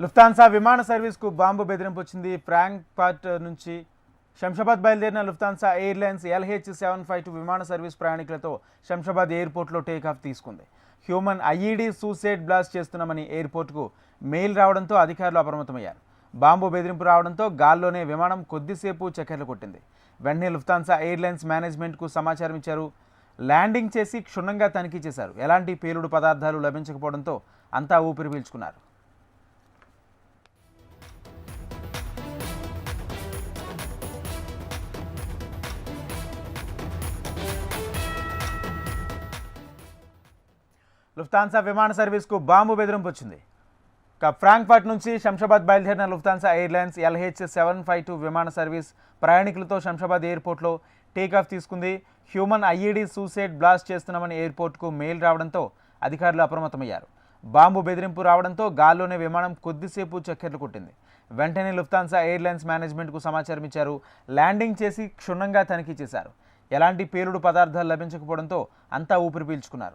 Lufthansa విమాన సర్వీస్కు bomb బెదిరింపు వచ్చింది. ఫ్రాంక్ఫర్ట్ నుంచి శంషాబాద్ బయలుదేరిన లుఫ్తాన్సా ఎయిర్లైన్స్ LH752 విమాన సర్వీస్ ప్రయాణికులతో శంషాబాద్ ఎయిర్పోర్ట్లో టేకాఫ్ తీసుకుంది. హ్యూమన్ ఐఈడీ సూసైడ్ బ్లాస్ట్ చేస్తున్నామని ఎయిర్పోర్టుకు మెయిల్ రావడంతో అధికారులు అప్రమత్తమయ్యారు. బాంబు బెదిరింపు రావడంతో గాల్లోనే విమానం కొద్దిసేపు చక్కర్లు కొట్టింది. వెంటనే లుఫ్తాన్సా ఎయిర్లైన్స్ మేనేజ్మెంట్కు సమాచారం ఇచ్చారు. ల్యాండింగ్ చేసి క్షుణ్ణంగా తనిఖీ చేశారు. ఎలాంటి పేలుడు పదార్థాలు లభించకపోవడంతో అంతా ఊపిరి పీల్చుకున్నారు. లుఫ్తాన్సా విమాన సర్వీస్కు బాంబు బెదిరింపు వచ్చింది. ఫ్రాంక్ఫర్ట్ నుంచి శంషాబాద్ బయలుదేరిన లుఫ్తాన్సా ఎయిర్లైన్స్ LH752 విమాన సర్వీస్ ప్రయాణికులతో శంషాబాద్ ఎయిర్పోర్ట్లో టేకాఫ్ తీసుకుంది. హ్యూమన్ ఐఈడీ సూసైడ్ బ్లాస్ట్ చేస్తున్నామని ఎయిర్పోర్టుకు మెయిల్ రావడంతో అధికారులు అప్రమత్తమయ్యారు. బాంబు బెదిరింపు రావడంతో గాల్లోనే విమానం కొద్దిసేపు చక్కర్లు కొట్టింది. వెంటనే లుఫ్తాన్సా ఎయిర్లైన్స్ మేనేజ్మెంట్కు సమాచారం ఇచ్చారు. ల్యాండింగ్ చేసి క్షుణ్ణంగా తనిఖీ చేశారు. ఎలాంటి పేలుడు పదార్థాలు లభించకపోవడంతో అంతా ఊపిరి పీల్చుకున్నారు.